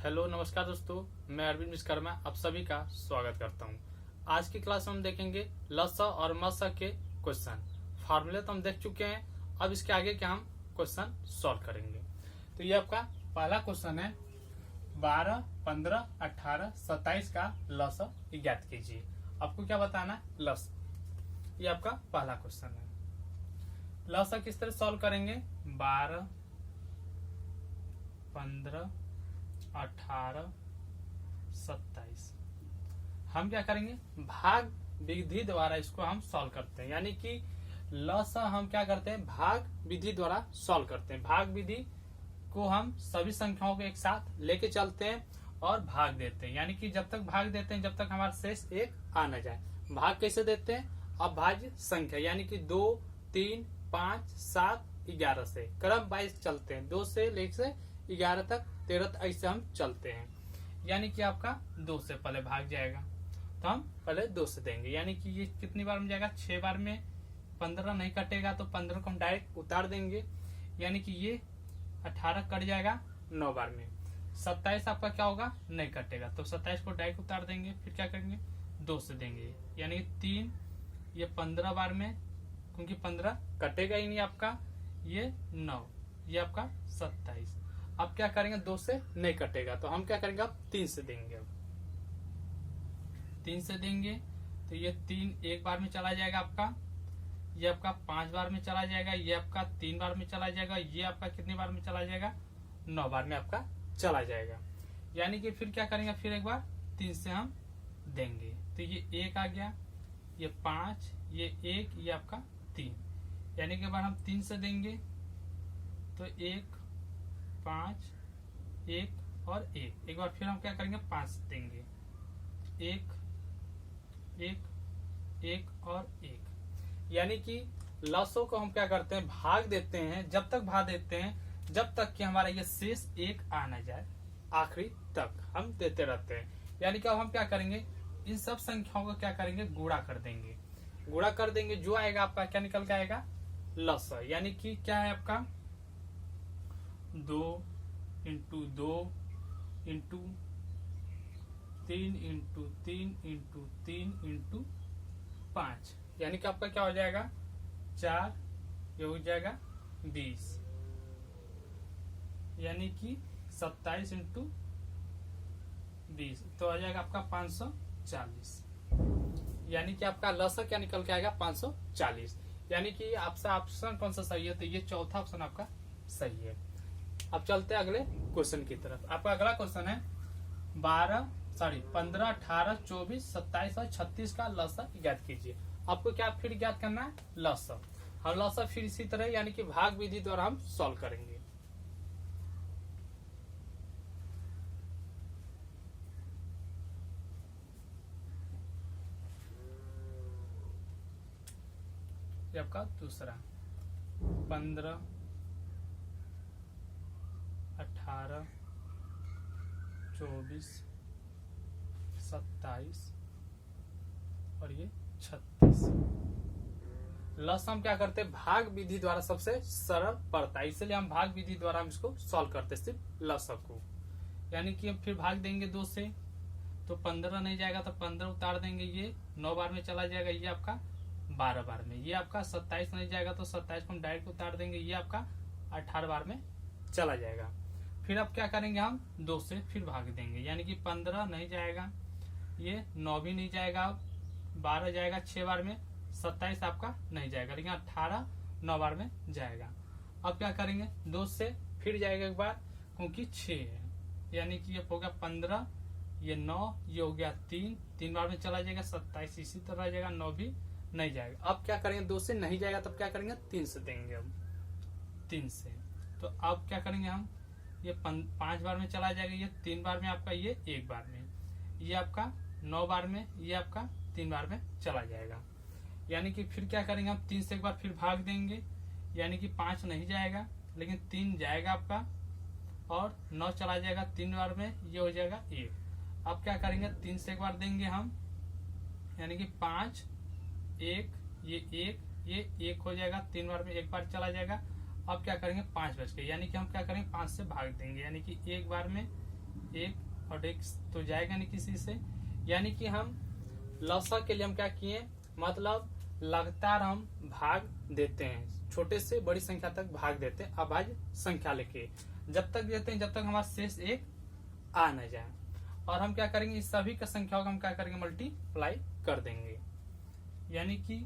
Hello नमस्कार दोस्तों, मैं अरविंद विश्वकर्मा आप सभी का स्वागत करता हूं। आज की क्लास में हम देखेंगे लसा और मसा के क्वेश्चन। फार्मूले तो हम देख चुके हैं, अब इसके आगे के हम क्वेश्चन सॉल्व करेंगे। तो ये आपका पहला क्वेश्चन है, 12, 15, 18, 27 का लसा ज्ञात कीजिए। आपको क्या बताना है? लसा। ये आपका पहला क्वेश्चन है। लसा किस तरह सॉल्व करेंगे? 12, 15, 18, 27 हम क्या करेंगे? भाग विधि द्वारा इसको हम सॉल्व करते हैं। यानी कि लसा हम क्या करते हैं? भाग विधि द्वारा सॉल्व करते हैं। भाग विधि को हम सभी संख्याओं को एक साथ लेके चलते हैं और भाग देते हैं। यानी कि जब तक भाग देते हैं जब तक हमारा शेष एक आ न जाए। भाग कैसे देते हैं? अभाज्य संख्या यानी कि 2, 3, 5, 7, 11 से क्रम वाइज चलते हैं। 2 से लेकर 11 तक, 13 तक ऐसे हम चलते हैं। यानी कि आपका 2 से पहले भाग जाएगा तो हम पहले 2 से देंगे। यानी कि ये कितनी बार में जाएगा? 6 बार में। 15 नहीं कटेगा तो 15 को हम डायरेक्ट उतार देंगे। यानी कि ये 18 कट जाएगा 9 बार में। 27 आपका क्या होगा? नहीं कटेगा तो 27 को डायरेक्ट उतार देंगे। फिर क्या करेंगे? 2 से देंगे। यानी कि 3, ये 15 बार में, क्योंकि 15 कटेगा ही नहीं आपका। ये 9, ये आपका 27। अब क्या करेंगे? 2 से नहीं कटेगा तो हम क्या करेंगे? अब 3 से देंगे। अब 3 से देंगे तो ये 3 एक बार में चला जाएगा आपका। ये आपका 5 बार में चला जाएगा। ये आपका 3 बार में चला जाएगा। ये आपका कितनी बार में चला जाएगा? 9 बार में आपका चला जाएगा। यानी कि फिर क्या करेंगे? फिर एक बार 3 से हम देंगे तो ये 1 आ गया, ये 5, ये 1, ये आपका 3। यानी कि बार हम 3 से देंगे तो 1, 5, 1 और 1। एक बार फिर हम क्या करेंगे? 5 देंगे। 1, 1, 1 और 1। यानी कि लसों को हम क्या करते हैं? भाग देते हैं। जब तक भाग देते हैं जब तक कि हमारा ये शेष 1 आ न जाए, आखिरी तक हम देते रहते हैं। यानी कि अब हम क्या करेंगे? इन सब संख्याओं को क्या करेंगे? गुणा कर देंगे। गुणा कर देंगे, जो आएगा आपका क्या निकल के आएगा? लसा। यानी कि क्या है आपका? 2 into 2 into 3 into 3 into 3 into 5। यानी कि आपका क्या हो जाएगा? 4, ये हो जाएगा 20। यानी कि 27 इंटू 20 तो आ जाएगा आपका 540। यानी कि आपका लसा क्या निकल के आएगा? 540। यानी कि आपका ऑप्शन कौन सा सही है? तो ये चौथा ऑप्शन आपका सही है। अब चलते हैं अगले क्वेश्चन की तरफ। आपका अगला क्वेश्चन है 15, 18, 24, 27 और 36 का लसा ज्ञात कीजिए। आपको क्या फिर ज्ञात करना है? लसा। हम लसा फिर इसी तरह यानी कि भाग विधि द्वारा हम सॉल्व करेंगे। ये आपका दूसरा 15, 18, 24, 27 और ये 36। लस हम क्या करते हैं? भाग विधि द्वारा सबसे सरल पड़ता है, इसलिए हम भाग विधि द्वारा हम इसको सॉल्व करते हैं, सिर्फ लसा को। यानी कि फिर भाग देंगे 2 से तो 15 नहीं जाएगा तो 15 उतार देंगे। ये 9 बार में चला जाएगा। ये आपका 12 बार में। ये आपका 27 नहीं जाएगा तो 27 को हम डायरेक्ट उतार देंगे। ये आपका 18 बार में चला जाएगा। फिर अब क्या करेंगे? हम 2 से फिर भाग देंगे। यानी कि 15 नहीं जाएगा, ये 9 भी नहीं जाएगा, 12 जाएगा 6 बार में, 27 आपका नहीं जाएगा, लेकिन 18 9 बार में जाएगा। अब क्या करेंगे? 2 से फिर जाएगा एक बार, क्योंकि 6 है। यानी कि ये हो गया 15, ये 9, ये हो गया 3 बार में चला जाएगा। 27 इसी तरह जाएगा, 9 भी नहीं जाएगा। अब क्या करेंगे? 2 से नहीं जाएगा तब क्या करेंगे? 3 से देंगे। अब 3 से तो अब क्या करेंगे? हम ये 5 बार में चला जाएगा। ये 3 बार में आपका, ये 1 बार में, ये आपका 9 बार में, ये आपका 3 बार में चला जाएगा। यानी कि फिर क्या करेंगे? हम 3 से एक बार फिर भाग देंगे। यानी कि 5 नहीं जाएगा लेकिन 3 जाएगा आपका, और 9 चला जाएगा 3 बार में, ये हो जाएगा 1। अब क्या करेंगे? 3 से एक बार देंगे हम। यानी कि 5, 1, ये 1, ये 1 हो जाएगा। 3 बार में 1 बार चला जाएगा। अब क्या करेंगे? 5 बच गए। यानी कि हम क्या करेंगे? 5 से भाग देंगे। यानी कि 1 बार में एक और एक तो जाएगा नहीं किसी से, यानी कि हम लसा के लिए हम क्या किए, मतलब लगातार हम भाग देते हैं, छोटे से बड़ी संख्या तक भाग देते हैं अभाज्य संख्या लेके, जब तक देते हैं जब तक हमारा शेष एक आ न जाए। और हम क्या करेंगे, इस सभी का संख्याओं का हम क्या करेंगे, मल्टीप्लाई कर देंगे, यानी कि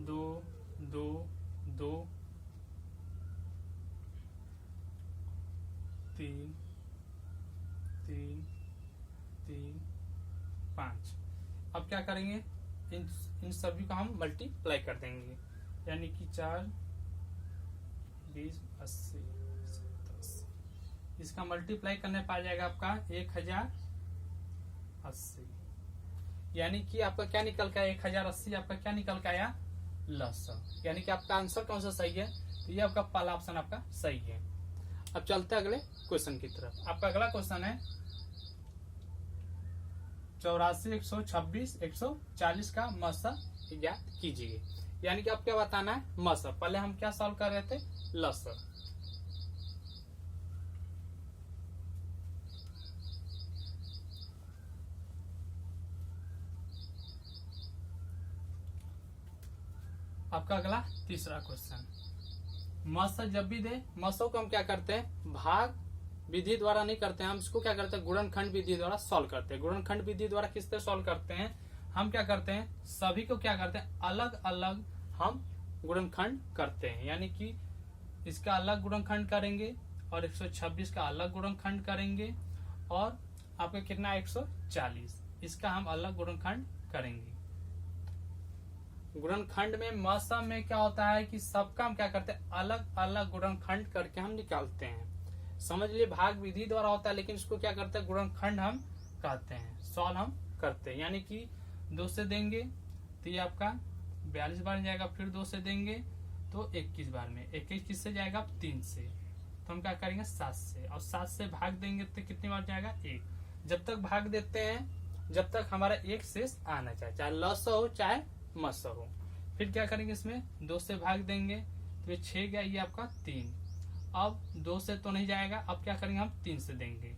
2 2 2 3 3 3 5। अब क्या करेंगे, इन सभी को हम मल्टीप्लाई कर देंगे, यानी कि 4 20 80 70। इसका मल्टीप्लाई करने पा जाएगा आपका 1080, यानी कि आपका क्या निकल के आया, 1080 आपका क्या निकल के आया, लसा। यानी कि आपका आंसर कौन सा सही है, तो ये आपका पहला ऑप्शन आपका सही है। अब चलते हैं अगले क्वेश्चन की तरफ। आपका अगला क्वेश्चन है 84 126 140 का मसा ज्ञात कीजिए। यानी कि आप क्या बताना है, मसा। पहले हम क्या सॉल्व कर रहे थे, लसा। आपका अगला तीसरा क्वेश्चन, मसा जब भी दे, मसों को हम क्या करते हैं, भाग विधि द्वारा नहीं करते हैं, हम इसको क्या करते हैं, गुणनखंड विधि द्वारा सॉल्व करते हैं। गुणनखंड विधि द्वारा किस तरह सॉल्व करते हैं, हम क्या करते हैं, सभी को क्या करते हैं, अलग अलग हम गुणनखंड करते हैं। यानी कि इसका अलग गुणनखंड करेंगे और 126 का अलग गुणनखंड करेंगे, और आपका कितना 140, इसका हम अलग गुणनखंड करेंगे। गुणनखंड में मसा में क्या होता है कि सबका हम क्या करते हैं, अलग अलग गुणनखंड करके हम निकालते हैं। समझ लिए, भाग विधि द्वारा होता है, लेकिन इसको क्या करते हैं, गुणनखंड हम कहते हैं, सॉल्व हम करते हैं। यानी कि 2 से देंगे तो ये आपका 42 बार जाएगा, फिर 2 से देंगे तो 21 बार में, 21 किससे जाएगा, 3 से, तो हम क्या करेंगे 7 से, और 7 से भाग देंगे तो कितनी बार जाएगा, 1। जब तक भाग देते हैं जब तक हमारा एक शेष आना चाहिए, चाहे लसा हो चाहे मसा हो। फिर क्या करेंगे, इसमें 2 से भाग देंगे तो ये 6 गया, ये आपका 3। अब 2 से तो नहीं जाएगा, अब क्या करेंगे, हम 3 से देंगे,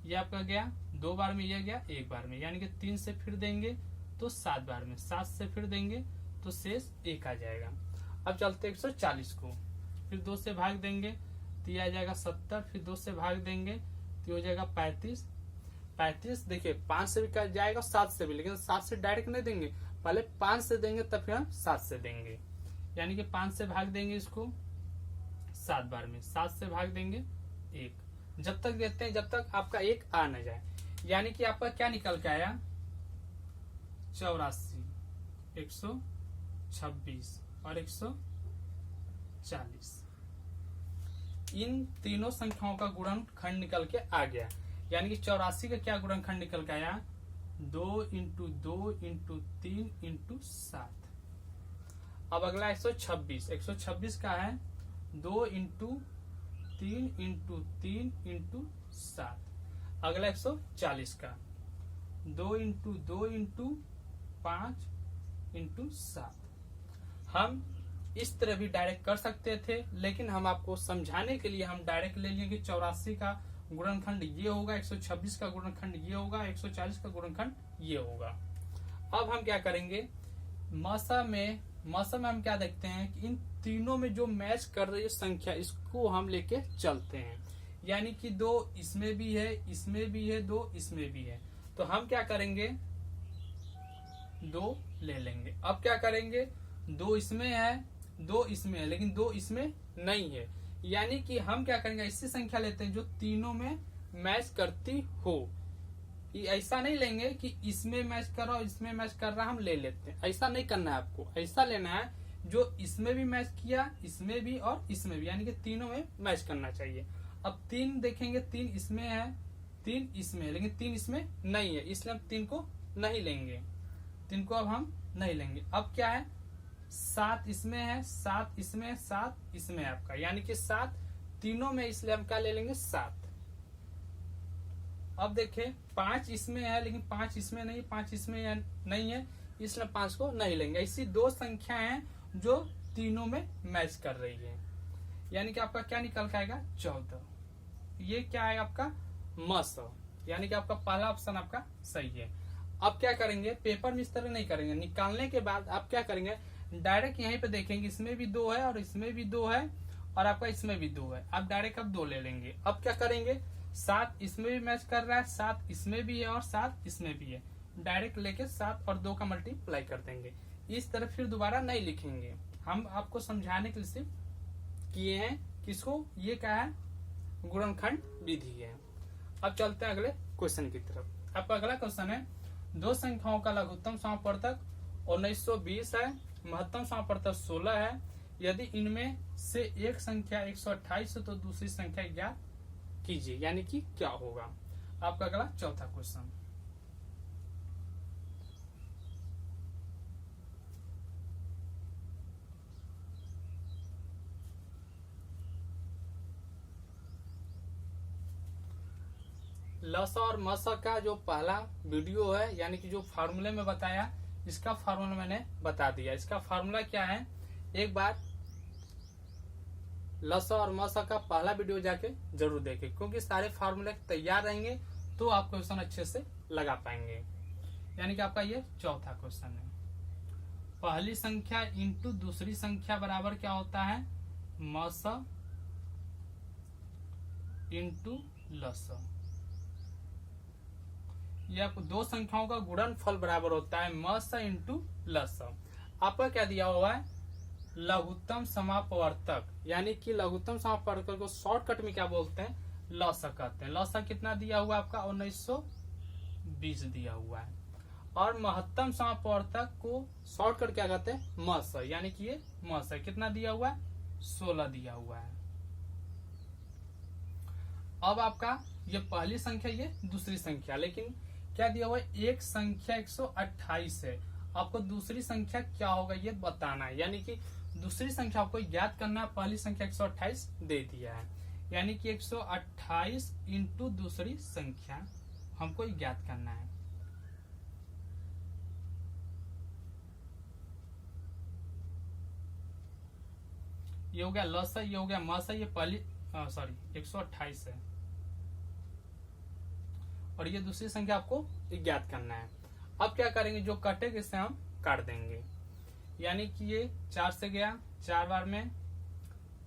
ये आपका गया 2 बार में, ये गया 1 बार में, यानी कि 3 से फिर देंगे तो 7 बार में, 7 से फिर देंगे तो शेष 1 आ जाएगा। अब चलते 140 को, फिर 2 से भाग देंगे तो ये आ जाएगा 70, फिर 2 से भाग देंगे तो हो जाएगा 35। 35 देखिए 5 से भी जाएगा, 7 से भी, लेकिन 7 से डायरेक्ट नहीं देंगे, पहले 5 से देंगे तब फिर हम 7 से देंगे, यानी कि 5 से भाग देंगे इसको 7 बार में, 7 से भाग देंगे 1, जब तक देते हैं जब तक आपका 1 आ न जाए। यानी कि आपका क्या निकल के आया, 84 126 और 140। इन तीनों संख्याओं का गुणनखंड निकल के आ गया। यानी कि 84 का क्या गुणनखंड निकल के आया, 2 इंटू 2 इंटू 3 इंटू 7। अब अगला 126, 126 का है 2 इंटू 3 इंटू 3 इंटू 7। अगला 140 का 2 इंटू 2 इंटू 5 इंटू 7। हम इस तरह भी डायरेक्ट कर सकते थे, लेकिन हम आपको समझाने के लिए हम डायरेक्ट ले लिए कि 84 का गुणनखंड ये होगा, 126 का गुणनखंड ये होगा, 140 का गुणनखंड ये होगा। अब हम क्या करेंगे, मसा में हम क्या देखते हैं कि इन तीनों में जो मैच कर रही है संख्या, इसको हम लेके चलते हैं। यानी कि 2 इसमें भी है, इसमें भी है, 2 इसमें भी है, तो हम क्या करेंगे, 2 ले लेंगे। अब क्या करेंगे, 2 इसमें है, 2 इसमें है, लेकिन 2 इसमें नहीं है। यानी कि हम क्या करेंगे, ऐसी संख्या लेते हैं जो तीनों में मैच करती हो। ऐसा नहीं लेंगे कि इसमें मैच कर रहा और इसमें मैच कर रहा, हम ले लेते हैं। ऐसा नहीं करना है आपको, ऐसा लेना है जो इसमें भी मैच किया, इसमें भी और इसमें भी, यानी कि तीनों में मैच करना चाहिए। अब 3 देखेंगे, 3 इसमें है, 3 इसमें है, लेकिन 3 इसमें नहीं है, इसलिए हम 3 को नहीं लेंगे, 3 को अब हम नहीं लेंगे। अब क्या है, 7 इसमें है, 7 इसमें है, 7 इसमें है आपका, यानी कि 7 तीनों में, इसलिए हम क्या ले लेंगे, 7। अब देखें 5 इसमें है, लेकिन 5 इसमें नहीं, 5 इसमें नहीं है, इसलिए 5 को नहीं लेंगे। ऐसी 2 संख्याएं हैं जो तीनों में मैच कर रही है, यानी कि आपका क्या निकल के आएगा, 14। ये क्या है आपका मस, यानी कि आपका पहला ऑप्शन आपका सही है। अब क्या करेंगे, पेपर में इस तरह नहीं करेंगे, निकालने के बाद आप क्या करेंगे, डायरेक्ट यहीं पे देखेंगे इसमें भी 2 है और इसमें भी 2 है और आपका इसमें भी 2 है, आप डायरेक्ट अब 2 ले लेंगे। अब क्या करेंगे, 7 इसमें भी मैच कर रहा है, 7 इसमें भी है और 7 इसमें भी है, डायरेक्ट लेके 7 और 2 का मल्टीप्लाई कर देंगे। इस तरह फिर दोबारा नहीं लिखेंगे, हम आपको समझाने के लिए सिर्फ किए हैं किसको, ये क्या है, गुणनखंड विधि है। अब चलते हैं अगले क्वेश्चन की तरफ। आपका अगला क्वेश्चन है, दो संख्याओं का लघुत्तम समापवर्तक 1920 है, महत्तम समापवर्तक 16 है, यदि इनमें से एक संख्या 128 है तो दूसरी संख्या ज्ञात कीजिए, यानी कि क्या होगा। आपका अगला चौथा क्वेश्चन, लसा और मसा का जो पहला वीडियो है, यानी कि जो फार्मूले में बताया, इसका फार्मूला मैंने बता दिया। इसका फार्मूला क्या है, एक बार लसा और मसा का पहला वीडियो जाके जरूर देखें, क्योंकि सारे फार्मूले तैयार रहेंगे तो आप क्वेश्चन अच्छे से लगा पाएंगे। यानी कि आपका ये चौथा क्वेश्चन है, पहली संख्या इंटू दूसरी संख्या बराबर क्या होता है, मसा इंटू लसा। ये आपको दो संख्याओं का गुणनफल बराबर होता है मस इंटू लस। आपका क्या दिया हुआ है, लघुत्तम समापवर्तक, यानी कि लघुत्तम समापवर्तक को शॉर्टकट में क्या बोलते हैं, लसा कहते हैं। लसा कितना दिया हुआ है आपका 1920 दिया हुआ है, और महत्तम समापवर्तक को शॉर्टकट क्या कहते हैं, मस, यानी कि ये मस है, कितना दिया हुआ है 16 दिया हुआ है। अब आपका ये पहली संख्या, ये दूसरी संख्या, लेकिन क्या दिया हुआ है, एक संख्या 128 है, आपको दूसरी संख्या क्या होगा ये बताना है, यानी कि दूसरी संख्या आपको ज्ञात करना है। पहली संख्या 128 दे दिया है, यानी कि 128 इंटू दूसरी संख्या हमको ज्ञात करना है। ये हो गया लस, ये हो गया मस, ये पहली 128 है, और ये दूसरी संख्या आपको ज्ञात करना है। अब क्या करेंगे, जो कटेगा इससे हम काट देंगे, यानी कि ये 4 से गया 4 बार में,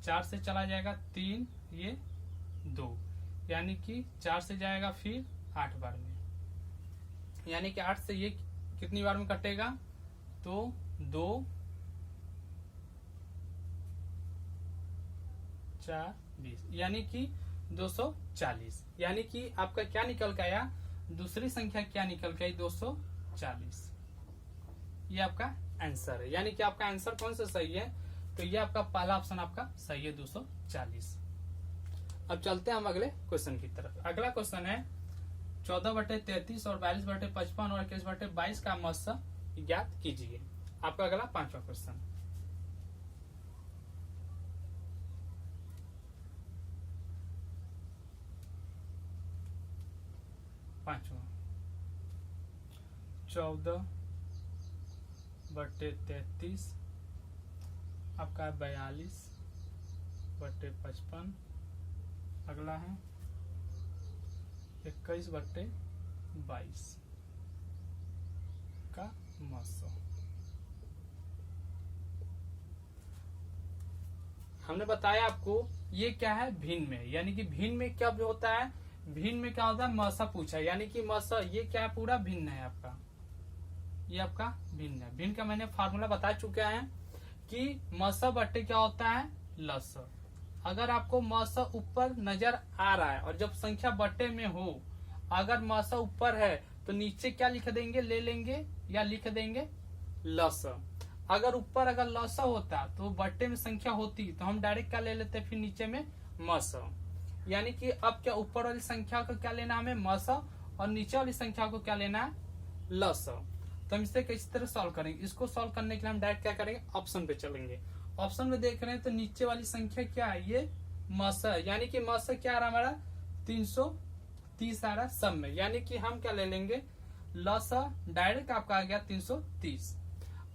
4 से चला जाएगा 3, ये 2, यानी कि 4 से जाएगा फिर 8 बार में, यानी कि 8 से ये कितनी बार में कटेगा, तो 2 4 20, यानी कि 240, यानी कि आपका क्या निकल के आया, दूसरी संख्या क्या निकल के आई 240। ये आपका आंसर है, यानी कि आपका आंसर कौन सा सही है, तो ये आपका पहला ऑप्शन आपका सही है 240। अब चलते हैं हम अगले क्वेश्चन की तरफ। अगला क्वेश्चन है 14/33 और 42/55 और 21/22 का मस्सा ज्ञात कीजिए। आपका अगला पांचवा क्वेश्चन, पांचवा 14/33 आपका 42/55, अगला है 21/22 का मस्सा। हमने बताया आपको ये क्या है, भिन्न में, यानी कि भिन्न में क्या होता है, भिन्न में क्या होता है, मसा पूछा, यानी कि मसा ये क्या है, पूरा भिन्न है आपका, ये आपका भिन्न है। भिन्न का मैंने फार्मूला बता चुका है कि मसा बट्टे क्या होता है, लस। अगर आपको मसा ऊपर नजर आ रहा है और जब संख्या बट्टे में हो, अगर मसा ऊपर है तो नीचे क्या लिख देंगे, ले लेंगे या लिख देंगे लस। अगर ऊपर अगर लसा होता तो बट्टे में संख्या होती तो हम डायरेक्ट क्या ले लेते, फिर नीचे में मस। यानी कि अब क्या ऊपर वाली संख्या को क्या लेना हमें, मस, और नीचे वाली संख्या को क्या लेना है, लस। तो हम इसे किस तरह सॉल्व करेंगे, इसको सॉल्व करने के लिए हम डायरेक्ट क्या करेंगे, ऑप्शन पे चलेंगे। ऑप्शन में देख रहे हैं तो नीचे वाली संख्या क्या है, ये मस है, यानी कि मस क्या आ रहा हमारा 330 आ रहा सब में, यानी कि हम क्या ले लेंगे, लस, डायरेक्ट आपका आ गया 330।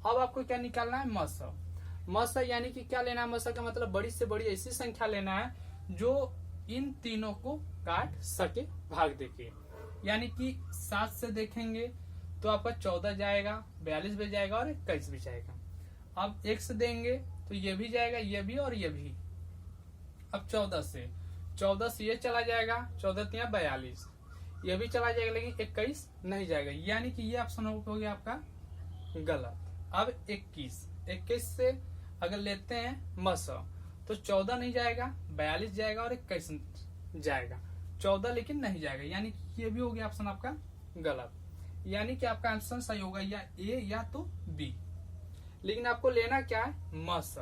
अब आपको क्या निकालना है, मस। मस यानी कि क्या लेना है, मस का मतलब बड़ी से बड़ी ऐसी संख्या लेना है जो इन तीनों को काट सके भाग देके। यानी कि 7 से देखेंगे तो आपका 14 जाएगा, 42 भी जाएगा और 21 भी जाएगा। अब 1 से देंगे तो ये भी जाएगा, ये भी और ये भी। अब 14 से ये चला जाएगा, 14 42, ये भी चला जाएगा, लेकिन 21 नहीं जाएगा। यानी कि ये ऑप्शन हो गया आपका गलत। अब 21 से अगर लेते हैं मस तो 14 नहीं जाएगा, 42 जाएगा और 21 जाएगा, 14 लेकिन नहीं जाएगा। यानी कि ये भी हो गया ऑप्शन आपका गलत। यानी कि आपका आंसर सही होगा या ए या तो बी। लेकिन आपको लेना क्या है, मस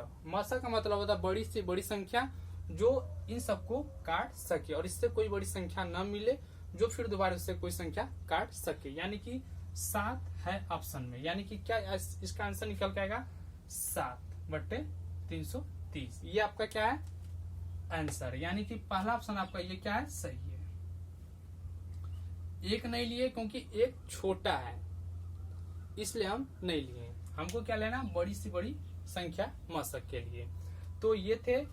का मतलब होता है बड़ी से बड़ी संख्या जो इन सबको काट सके और इससे कोई बड़ी संख्या न मिले जो फिर दोबारा उससे कोई संख्या काट सके। यानी कि 7 है ऑप्शन में। यानी कि क्या इसका आंसर निकल के आएगा 7/330। ये आपका क्या है आंसर। यानी कि पहला ऑप्शन आपका ये क्या है, सही है। एक नहीं लिए क्योंकि एक छोटा है इसलिए हम नहीं लिए। हमको क्या लेना, बड़ी से बड़ी संख्या मशक के लिए। तो ये थे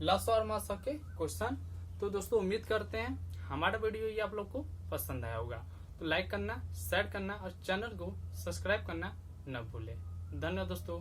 लस और मशक के क्वेश्चन। तो दोस्तों उम्मीद करते हैं हमारा वीडियो ये आप लोग को पसंद आया होगा। तो लाइक करना, शेयर करना और चैनल को सब्सक्राइब करना न भूलें। धन्यवाद दोस्तों।